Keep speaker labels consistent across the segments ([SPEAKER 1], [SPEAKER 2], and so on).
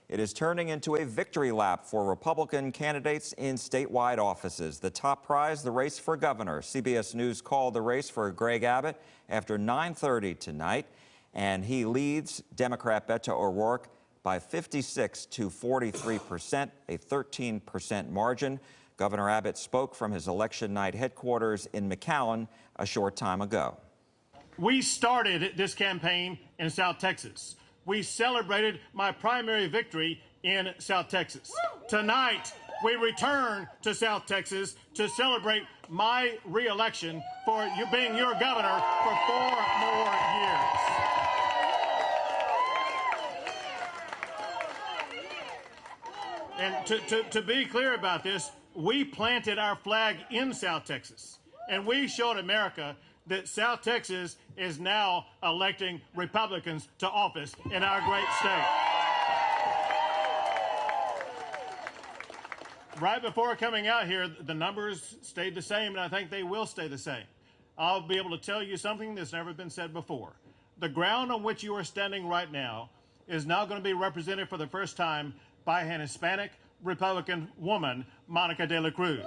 [SPEAKER 1] It is turning into a victory lap for Republican candidates in statewide offices. The top prize, the race for governor. CBS News called the race for Greg Abbott after 9:30 tonight, and he leads Democrat Beto O'Rourke by 56 to 43%, a 13% margin. Governor Abbott spoke from his election night headquarters in McAllen a short time ago.
[SPEAKER 2] We started this campaign in South Texas. We celebrated my primary victory in South Texas. Tonight, we return to South Texas to celebrate my re-election for you being your governor for 4 more years. And to be clear about this, we planted our flag in South Texas, and we showed America that South Texas is now electing Republicans to office in our great state. Right before coming out here, the numbers stayed the same, and I think they will stay the same. I'll be able to tell you something that's never been said before. The ground on which you are standing right now is now going to be represented for the first time by an Hispanic Republican woman, Monica De La Cruz.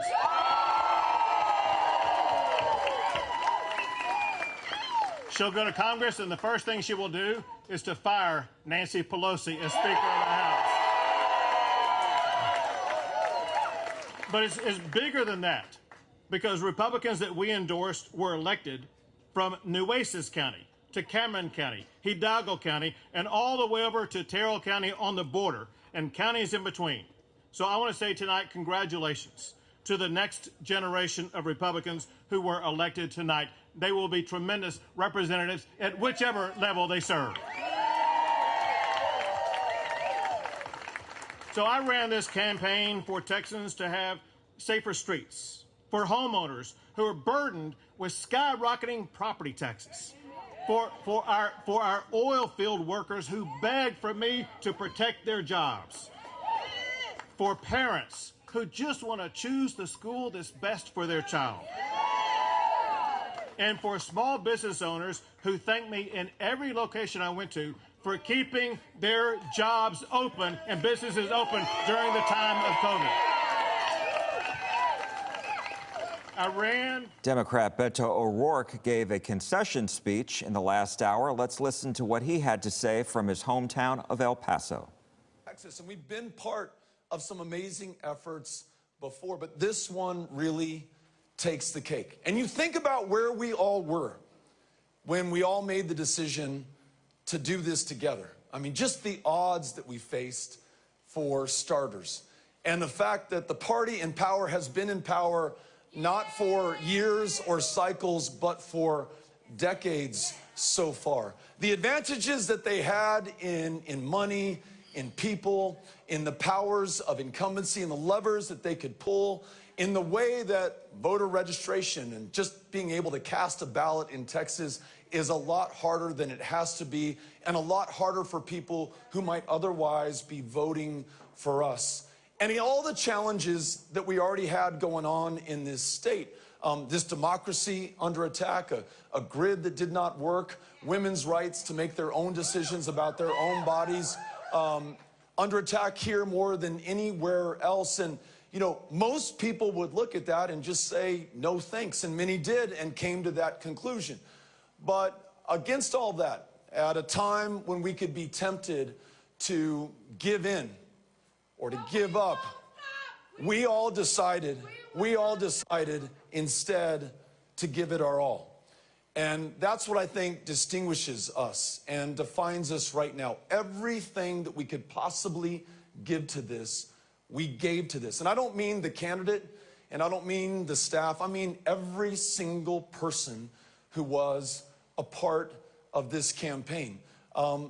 [SPEAKER 2] She'll go to Congress, and the first thing she will do is to fire Nancy Pelosi as Speaker of the House. But it's bigger than that, because Republicans that we endorsed were elected from Nueces County to Cameron County, Hidalgo County, and all the way over to Terrell County on the border, and counties in between. So I want to say tonight, congratulations to the next generation of Republicans who were elected tonight. They will be tremendous representatives at whichever level they serve. So I ran this campaign for Texans to have safer streets, for homeowners who are burdened with skyrocketing property taxes, for our oil field workers who beg for me to protect their jobs, for parents who just want to choose the school that's best for their child, and for small business owners who thank me in every location I went to for keeping their jobs open and businesses open during the time of COVID.
[SPEAKER 1] Democrat Beto O'Rourke gave a concession speech in the last hour. Let's listen to what he had to say from his hometown of El Paso.
[SPEAKER 3] Texas, and we've been part of some amazing efforts before, but this one really takes the cake. And you think about where we all were when we all made the decision to do this together. I mean, just the odds that we faced for starters, and the fact that the party in power has been in power not for years or cycles, but for decades so far. The advantages that they had in money, in people, in the powers of incumbency, and the levers that they could pull, in the way that voter registration and just being able to cast a ballot in Texas is a lot harder than it has to be, and a lot harder for people who might otherwise be voting for us. And all the challenges that we already had going on in this state, this democracy under attack, a grid that did not work, women's rights to make their own decisions about their own bodies, under attack here more than anywhere else. And you know, most people would look at that and just say, no thanks, and many did and came to that conclusion. But against all that, at a time when we could be tempted to give in or to give up, we all decided instead to give it our all. And that's what I think distinguishes us and defines us right now. Everything that we could possibly give to this, we gave to this. And I don't mean the candidate, and I don't mean the staff. I mean every single person who was a part of this campaign.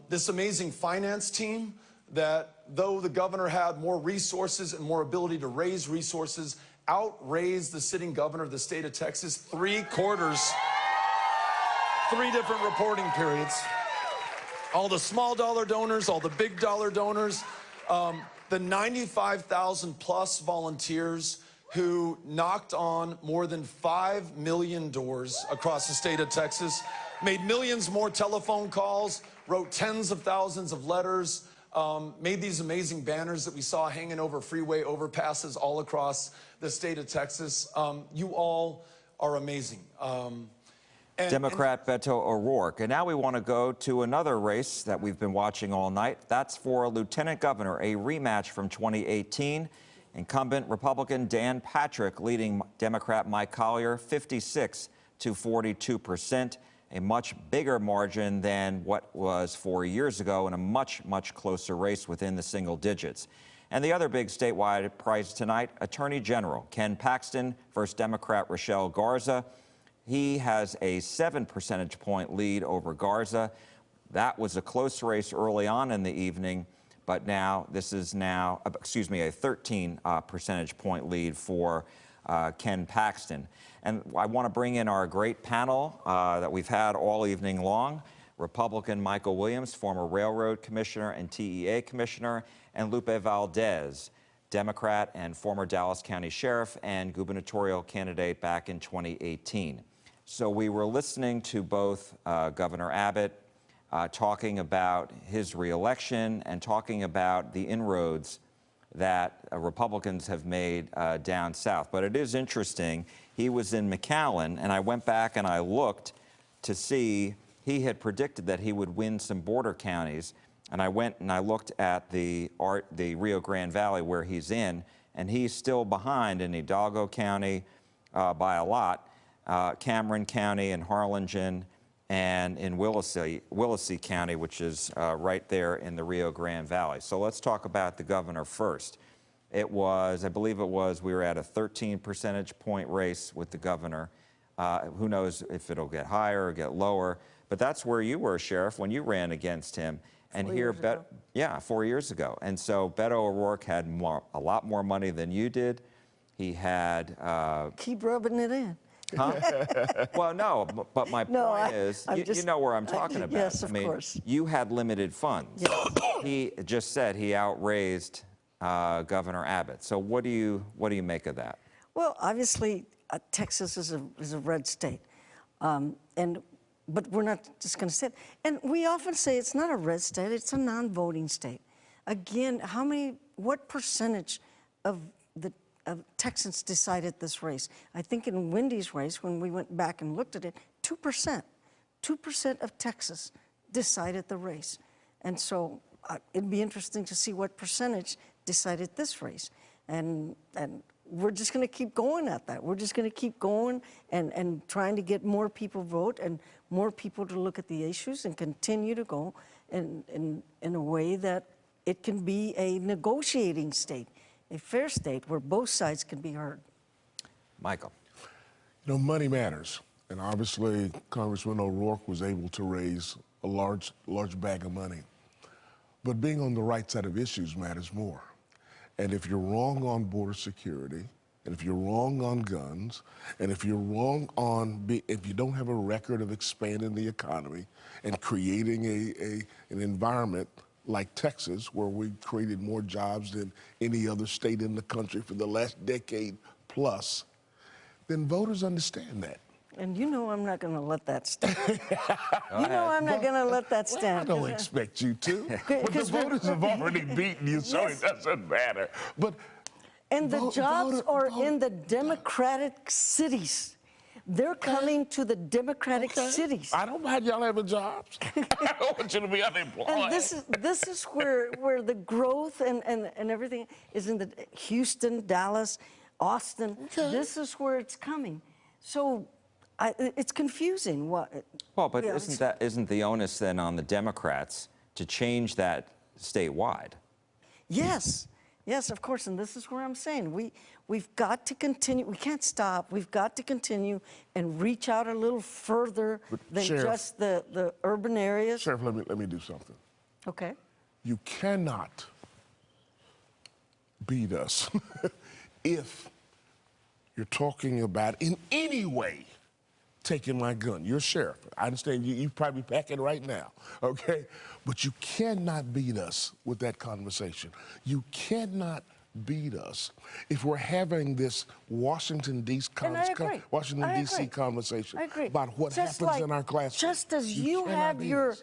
[SPEAKER 3] This amazing finance team that, though the governor had more resources and more ability to raise resources, outraised the sitting governor of the state of Texas 3 quarters, 3 different reporting periods. All the small dollar donors, all the big dollar donors, the 95,000 plus volunteers who knocked on more than 5 million doors across the state of Texas, made millions more telephone calls, wrote tens of thousands of letters, made these amazing banners that we saw hanging over freeway overpasses all across the state of Texas. You all are amazing.
[SPEAKER 1] Democrat Beto O'Rourke. And now we want to go to another race that we've been watching all night. That's for Lieutenant Governor, a rematch from 2018. Incumbent Republican Dan Patrick leading Democrat Mike Collier 56 to 42%, a much bigger margin than what was 4 years ago in a much, much closer race within the single digits. And the other big statewide prize tonight, Attorney General Ken Paxton versus Democrat Rochelle Garza. He has a 7 percentage point lead over Garza. That was a close race early on in the evening, but now this is a 13 percentage point lead for Ken Paxton. And I want to bring in our great panel that we've had all evening long. Republican Michael Williams, former Railroad Commissioner and TEA Commissioner, and Lupe Valdez, Democrat and former Dallas County Sheriff and gubernatorial candidate back in 2018. So we were listening to both Governor Abbott talking about his reelection and talking about the inroads that Republicans have made down south. But it is interesting, he was in McAllen, and I went back and I looked to see, he had predicted that he would win some border counties, and I went and I looked at the Rio Grande Valley where he's in, and he's still behind in Hidalgo County by a lot, Cameron County and Harlingen, and in Willacy County, which is right there in the Rio Grande Valley. So let's talk about the governor first. It was, I believe it was, we were at a 13 percentage point race with the governor. Who knows if it'll get higher or get lower, but that's where you were, Sheriff, when you ran against him. And
[SPEAKER 4] 4 years ago.
[SPEAKER 1] Yeah, 4 years ago. And so Beto O'Rourke had a lot more money than you did. He had...
[SPEAKER 4] Keep rubbing it in.
[SPEAKER 1] Huh? Well, no, but my point is, you know where I'm talking about.
[SPEAKER 4] Yes, of course.
[SPEAKER 1] You had limited funds.
[SPEAKER 4] Yes.
[SPEAKER 1] He just said he outraised Governor Abbott. So what do you make of that?
[SPEAKER 4] Well, obviously, Texas is a red state, but we're not just going to sit. And we often say it's not a red state; it's a non-voting state. Again, what percentage of Texans decided this race? I think in Wendy's race, when we went back and looked at it, 2%. 2% of Texas decided the race. And so it'd be interesting to see what percentage decided this race. And we're just going to keep going at that. We're just going to keep going and trying to get more people vote and more people to look at the issues and continue to go in a way that it can be a negotiating state, a fair state where both sides can be heard.
[SPEAKER 1] Michael.
[SPEAKER 5] You know, money matters. And obviously, Congressman O'Rourke was able to raise a large bag of money. But being on the right side of issues matters more. And if you're wrong on border security, and if you're wrong on guns, and if you're wrong on, if you don't have a record of expanding the economy and creating an environment like Texas, where we've created more jobs than any other state in the country for the last decade plus, then voters understand that.
[SPEAKER 4] And you know I'm not going to let that stand. You know I'm not going to let that stand.
[SPEAKER 5] Well, I don't expect you to. But the voters have already beaten you, so
[SPEAKER 4] Yes.
[SPEAKER 5] it doesn't matter. But
[SPEAKER 4] and the jobs are in the Democratic cities. They're coming to the Democratic cities.
[SPEAKER 5] I don't mind y'all having jobs. I don't want you to be unemployed.
[SPEAKER 4] And this is where the growth and everything is in the Houston, Dallas, Austin.
[SPEAKER 5] Okay.
[SPEAKER 4] This is where it's coming. So it's confusing. Well,
[SPEAKER 1] But isn't the onus then on the Democrats to change that statewide?
[SPEAKER 4] Yes. Yes, of course, and this is where I'm saying we've got to continue. We can't stop. We've got to continue and reach out a little further than
[SPEAKER 5] Sheriff,
[SPEAKER 4] just the urban areas.
[SPEAKER 5] Sheriff, let me do something.
[SPEAKER 4] Okay.
[SPEAKER 5] You cannot beat us if you're talking about in any way taking my gun. You're sheriff. I understand you probably packing right now, okay? But you cannot beat us with that conversation. You cannot beat us if we're having this Washington, D.C. conversation about what happens in our classroom.
[SPEAKER 4] Just as you have your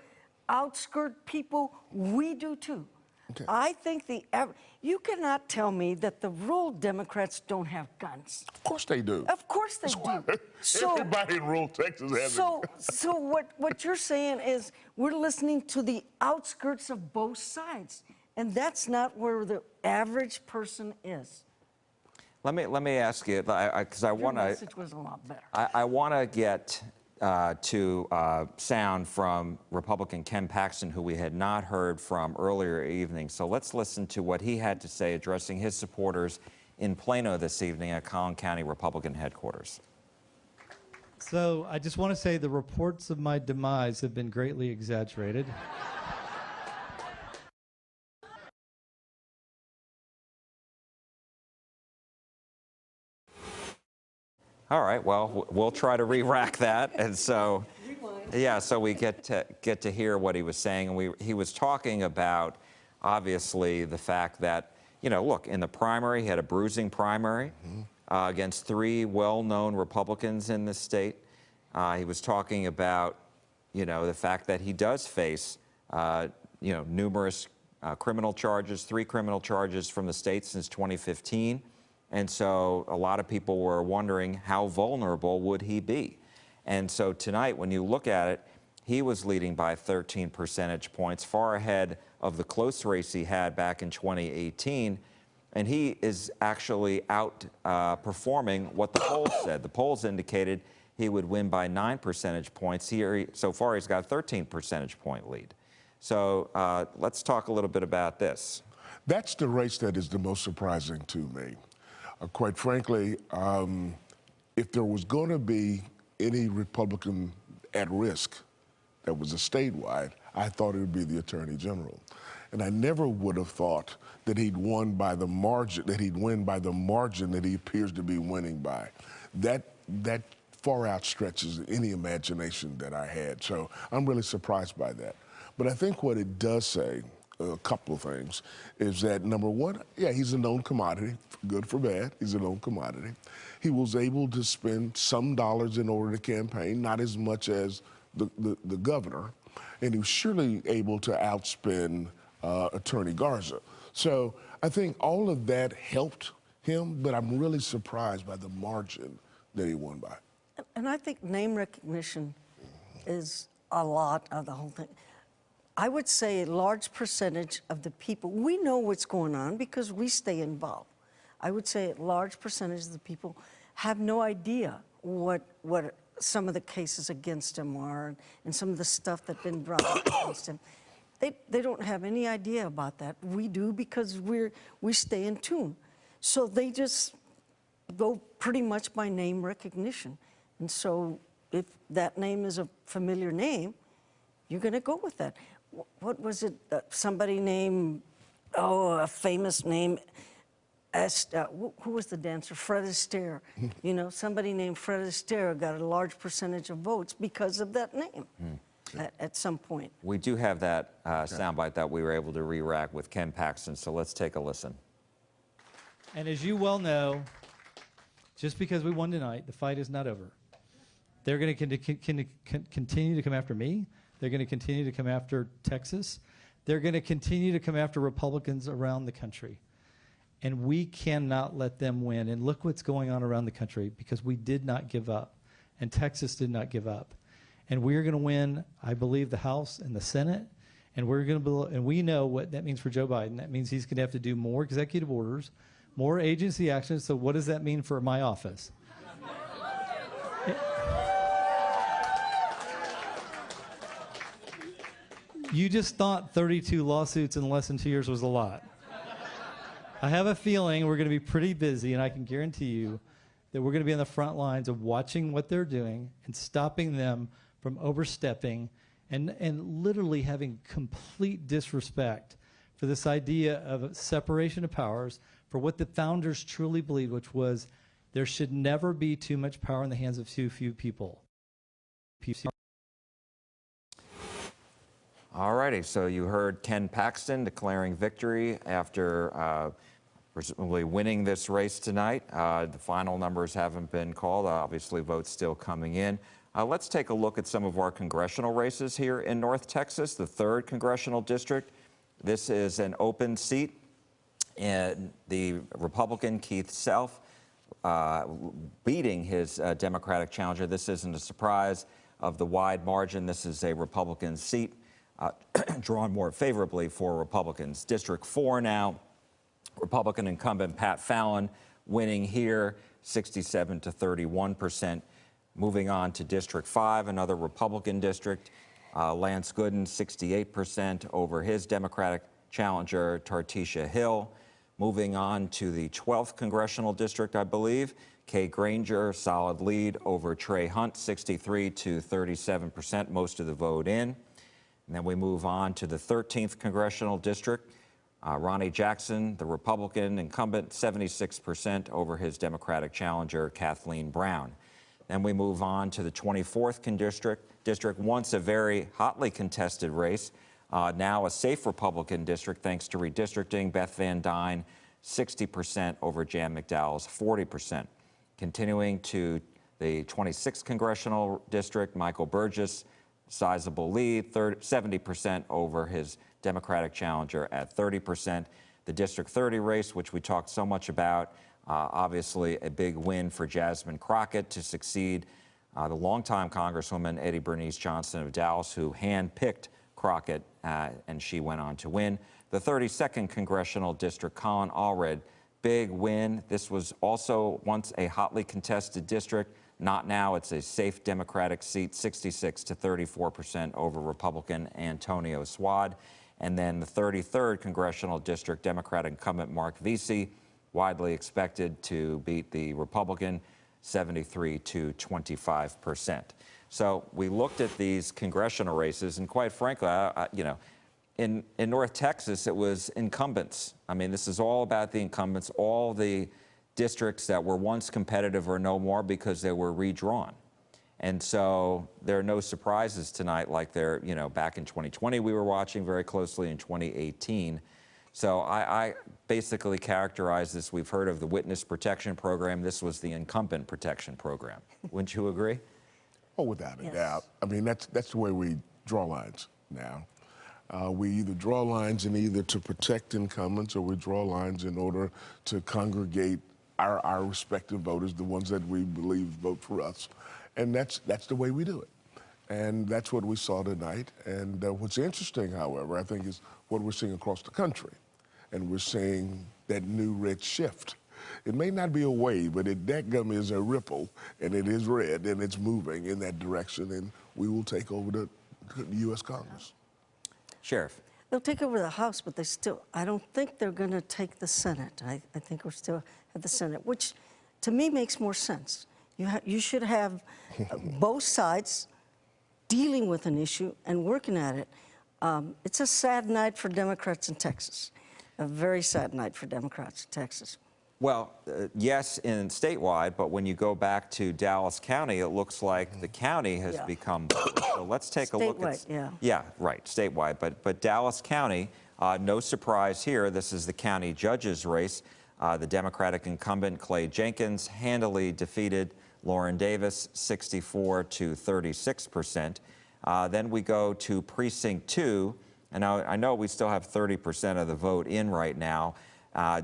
[SPEAKER 4] outskirt people, we do too.
[SPEAKER 5] Okay.
[SPEAKER 4] I think you cannot tell me that the rural Democrats don't have guns.
[SPEAKER 5] Of course they do.
[SPEAKER 4] Of course they do.
[SPEAKER 5] Everybody in rural Texas has a gun.
[SPEAKER 4] So what you're saying is we're listening to the outskirts of both sides, and that's not where the average person is.
[SPEAKER 1] Let me ask you, because I want
[SPEAKER 4] Your
[SPEAKER 1] to.
[SPEAKER 4] message was a lot better.
[SPEAKER 1] I want to get to sound from Republican Ken Paxton, who we had not heard from earlier evening. So let's listen to what he had to say addressing his supporters in Plano this evening at Collin County Republican headquarters.
[SPEAKER 6] So I just want to say the reports of my demise have been greatly exaggerated.
[SPEAKER 1] All right, well, we'll try to re-rack that. And so, yeah, so we get to hear what he was saying. And he was talking about, obviously, the fact that, you know, look, in the primary, he had a bruising primary against 3 well-known Republicans in the state. He was talking about, you know, the fact that he does face, you know, numerous criminal charges, 3 criminal charges from the state since 2015. And so a lot of people were wondering how vulnerable would he be. And so tonight, when you look at it, he was leading by 13 percentage points, far ahead of the close race he had back in 2018. And he is actually outperforming what the polls said. The polls indicated he would win by 9 percentage points. Here, so far, he's got a 13 percentage point lead. So let's talk a little bit about this.
[SPEAKER 5] That's the race that is the most surprising to me. Quite frankly, if there was going to be any Republican at risk that was a statewide, I thought it would be the Attorney General. And I never would have thought that he'd won by the margin, that he'd win by the margin that he appears to be winning by. That far outstretches any imagination that I had. So I'm really surprised by that. But I think what it does say, a couple of things, is that number one, yeah, he's a known commodity, good for bad, he's a known commodity. He was able to spend some dollars in order to campaign, not as much as the governor, and he was surely able to outspend Attorney Garza. So I think all of that helped him, but I'm really surprised by the margin that he won by.
[SPEAKER 4] And I think name recognition is a lot of the whole thing. I would say a large percentage of the people, we know what's going on because we stay involved. I would say a large percentage of the people have no idea what some of the cases against him are and some of the stuff that's been brought against him. They don't have any idea about that. We do because we stay in tune. So they just go pretty much by name recognition. And so if that name is a familiar name, you're going to go with that. What was it? Somebody named, a famous name. Who was the dancer? Fred Astaire. You know, somebody named Fred Astaire got a large percentage of votes because of that name at some point.
[SPEAKER 1] We do have that soundbite that we were able to re-rack with Ken Paxton, so let's take a listen.
[SPEAKER 6] And as you well know, just because we won tonight, the fight is not over. They're going to continue to come after me. They're going to continue to come after Texas. They're going to continue to come after Republicans around the country. And we cannot let them win. And look what's going on around the country because we did not give up. And Texas did not give up. And we're going to win, I believe, the House and the Senate. And we know what that means for Joe Biden. That means he's going to have to do more executive orders, more agency actions. So what does that mean for my office? You just thought 32 lawsuits in less than 2 years was a lot. I have a feeling we're going to be pretty busy, and I can guarantee you that we're going to be on the front lines of watching what they're doing and stopping them from overstepping and literally having complete disrespect for this idea of separation of powers, for what the founders truly believed, which was there should never be too much power in the hands of too few people.
[SPEAKER 1] All righty, so you heard Ken Paxton declaring victory after presumably winning this race tonight. The final numbers haven't been called. Obviously, votes still coming in. Let's take a look at some of our congressional races here in North Texas, the 3rd Congressional District. This is an open seat. And the Republican Keith Self beating his Democratic challenger. This isn't a surprise of the wide margin. This is a Republican seat drawn more favorably for Republicans. District 4 now, Republican incumbent Pat Fallon winning here, 67 to 31%. Moving on to District 5, another Republican district, Lance Gooden, 68% over his Democratic challenger, Tartisha Hill. Moving on to the 12th Congressional District, I believe, Kay Granger, solid lead over Trey Hunt, 63 to 37%, most of the vote in. And then we move on to the 13th Congressional District. Ronnie Jackson, the Republican incumbent, 76% over his Democratic challenger, Kathleen Brown. Then we move on to the 24th district, once a very hotly contested race. Now a safe Republican district thanks to redistricting. Beth Van Dyne, 60% over Jan McDowell's 40%. Continuing to the 26th Congressional District, Michael Burgess, sizable lead, 70% over his Democratic challenger at 30%. The District 30 race, which we talked so much about, obviously a big win for Jasmine Crockett to succeed the longtime Congresswoman Eddie Bernice Johnson of Dallas, who handpicked Crockett, and she went on to win. The 32nd Congressional District, Colin Allred, big win. This was also once a hotly contested district. Not now. It's a safe Democratic seat, 66 to 34% over Republican Antonio Swad. And then the 33rd Congressional District, Democratic incumbent Mark Vesey, widely expected to beat the Republican, 73 to 25%. So we looked at these congressional races, and quite frankly, you know, in North Texas, it was incumbents. I mean, this is all about the incumbents. All the districts that were once competitive are no more because they were redrawn. And so there are no surprises tonight like there, you know, back in 2020 we were watching very closely, in 2018. So I basically characterize this, we've heard of the witness protection program. This was the incumbent protection program. Wouldn't you agree?
[SPEAKER 5] Oh, without a doubt. I mean, that's the way we draw lines now. We either draw lines in either to protect incumbents, or we draw lines in order to congregate our respective voters, the ones that we believe vote for us. And that's the way we do it. And that's what we saw tonight. And what's interesting, however, I think, is what we're seeing across the country. And we're seeing that new red shift. It may not be a wave, but it dadgum is a ripple, and it is red, and it's moving in that direction, and we will take over the U.S. Congress.
[SPEAKER 1] Sheriff.
[SPEAKER 4] They'll take over the House, but I don't think they're going to take the Senate. I think we're still at the Senate, which to me makes more sense. You should have both sides dealing with an issue and working at it. It's a sad night for Democrats in Texas, a very sad night for Democrats in Texas.
[SPEAKER 1] Well, yes, in statewide, but when you go back to Dallas County, it looks like the county has become. So let's take a look at. Yeah, right, statewide. But Dallas County, no surprise here. This is the county judge's race. The Democratic incumbent Clay Jenkins handily defeated Lauren Davis, 64 to 36%. Then we go to precinct 2, and I know we still have 30% of the vote in right now.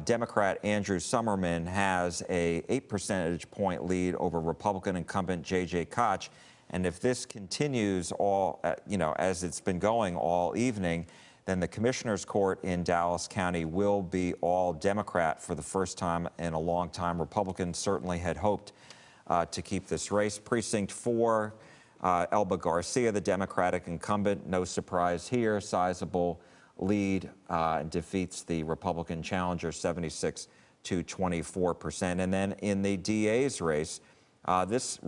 [SPEAKER 1] Democrat Andrew Summerman has a 8 percentage point lead over Republican incumbent J.J. Koch. And if this continues all, you know, as it's been going all evening, then the Commissioner's Court in Dallas County will be all Democrat for the first time in a long time. Republicans certainly had hoped to keep this race. Precinct 4, Elba Garcia, the Democratic incumbent, no surprise here, sizable lead, defeats the Republican challenger 76 to 24%. And then in the DA's race, this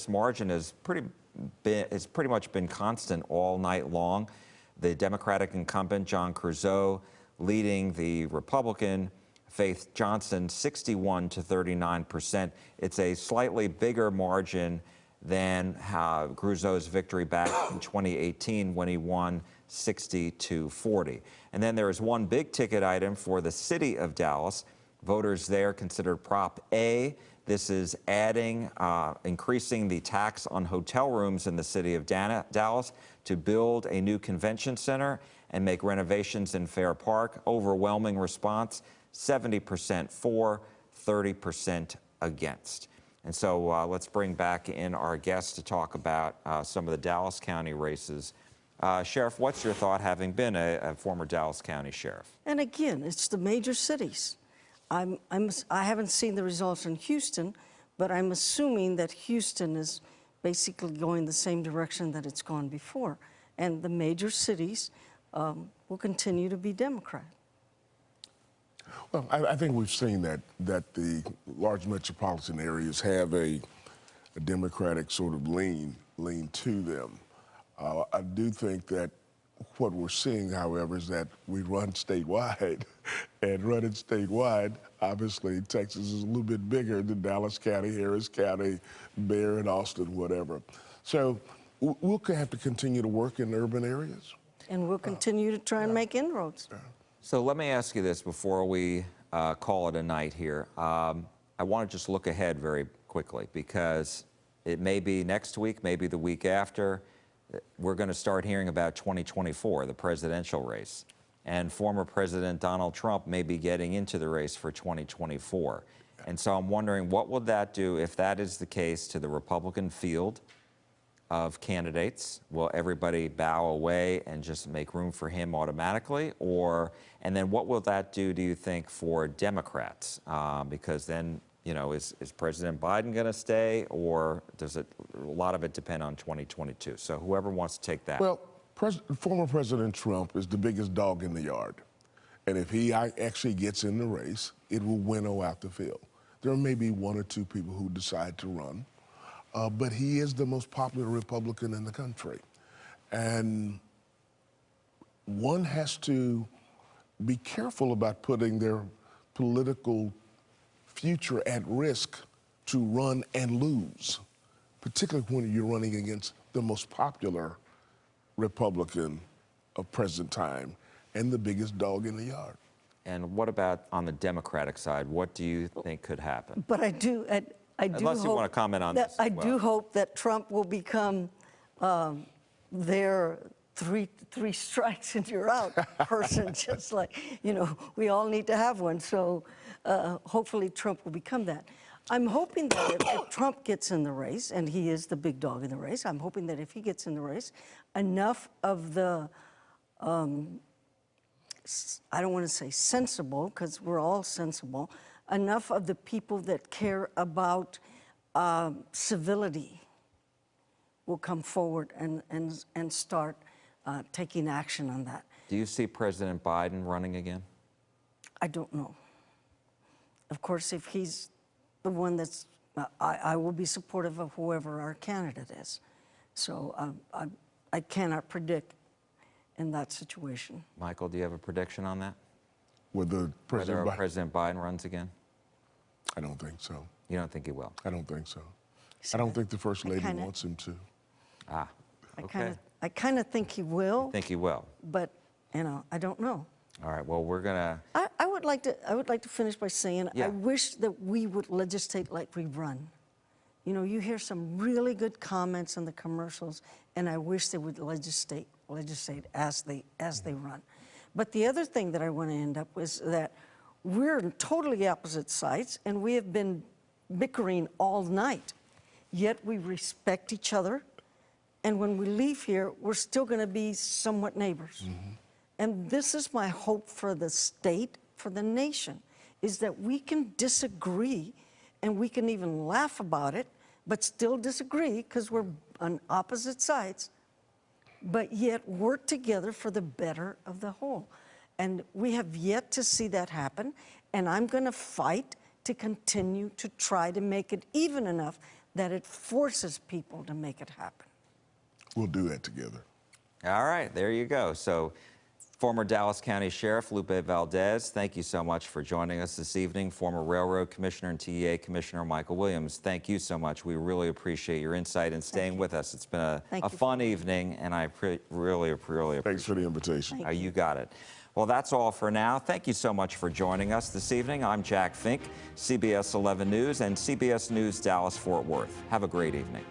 [SPEAKER 1] margin is pretty much been constant all night long. The Democratic incumbent John Creuzot leading the Republican Faith Johnson 61 to 39%. It's a slightly bigger margin than Creuzot's victory back in 2018 when he won 60 to 40. And then there is one big ticket item for the city of Dallas. Voters there considered Prop A. This is increasing the tax on hotel rooms in the city of Dallas to build a new convention center and make renovations in Fair Park. Overwhelming response, 70% for, 30% against. And so let's bring back in our guests to talk about some of the Dallas County races. Sheriff, what's your thought, having been a former Dallas County sheriff?
[SPEAKER 4] And again, it's the major cities. I haven't seen the results in Houston, but I'm assuming that Houston is basically going the same direction that it's gone before. And the major cities will continue to be Democrat.
[SPEAKER 5] Well, I think we've seen that the large metropolitan areas have a Democratic sort of lean to them. I do think that what we're seeing, however, is that we run statewide, and running statewide, obviously, Texas is a little bit bigger than Dallas County, Harris County, Bexar, and Austin, whatever. So we'll have to continue to work in urban areas.
[SPEAKER 4] And we'll continue to try and make inroads.
[SPEAKER 1] So let me ask you this before we call it a night here. I want to just look ahead very quickly, because it may be next week, maybe the week after, we're going to start hearing about 2024, the presidential race. And former President Donald Trump may be getting into the race for 2024. And so I'm wondering, what will that do, if that is the case, to the Republican field of candidates? Will everybody bow away and just make room for him automatically? And then what will that do, do you think, for Democrats? Because then, you know, is President Biden going to stay, or does a lot of it depend on 2022? So whoever wants to take that.
[SPEAKER 5] Well, former President Trump is the biggest dog in the yard. And if he actually gets in the race, it will winnow out the field. There may be one or two people who decide to run, but he is the most popular Republican in the country. And one has to be careful about putting their political future at risk to run and lose, particularly when you're running against the most popular Republican of present time and the biggest dog in the yard.
[SPEAKER 1] And what about on the Democratic side? What do you think could happen?
[SPEAKER 4] But I do
[SPEAKER 1] Unless you want to comment on this.
[SPEAKER 4] I do hope that Trump will become their three strikes and you're out person, just like, you know, we all need to have one. So hopefully Trump will become that. I'm hoping that if Trump gets in the race, and he is the big dog in the race, I'm hoping that if he gets in the race, enough of the, I don't want to say sensible, because we're all sensible, enough of the people that care about civility will come forward and start taking action on that.
[SPEAKER 1] Do you see President Biden running again?
[SPEAKER 4] I don't know. Of course, if he's the one that's, I will be supportive of whoever our candidate is. So I cannot predict in that situation.
[SPEAKER 1] Michael, do you have a prediction on that?
[SPEAKER 5] Whether
[SPEAKER 1] President Biden runs again?
[SPEAKER 5] I don't think so.
[SPEAKER 1] You don't think he will?
[SPEAKER 5] I don't think so. I don't think the First Lady wants him to.
[SPEAKER 1] Ah, okay.
[SPEAKER 4] I kind of think he will.
[SPEAKER 1] You think he will?
[SPEAKER 4] But, you know, I don't know.
[SPEAKER 1] All right, well, we're gonna...
[SPEAKER 4] I would like to finish by saying,
[SPEAKER 1] yeah.
[SPEAKER 4] I wish that we would legislate like we run. You know, you hear some really good comments in the commercials, and I wish they would legislate as they run. But the other thing that I want to end up with is that we're on totally opposite sides, and we have been bickering all night, yet we respect each other, and when we leave here, we're still going to be somewhat neighbors. Mm-hmm. And this is my hope for the state, for the nation, is that we can disagree, and we can even laugh about it, but still disagree because we're on opposite sides, but yet work together for the better of the whole. And we have yet to see that happen, and I'm going to fight to continue to try to make it even enough that it forces people to make it happen.
[SPEAKER 5] We'll do that together.
[SPEAKER 1] All right, there you go. So, former Dallas County Sheriff Lupe Valdez, thank you so much for joining us this evening. Former Railroad Commissioner and TEA Commissioner Michael Williams, thank you so much. We really appreciate your insight and staying with us. It's been a fun evening, and I really appreciate it.
[SPEAKER 5] Thanks for the invitation.
[SPEAKER 1] You got it. Well, that's all for now. Thank you so much for joining us this evening. I'm Jack Fink, CBS 11 News and CBS News Dallas-Fort Worth. Have a great evening.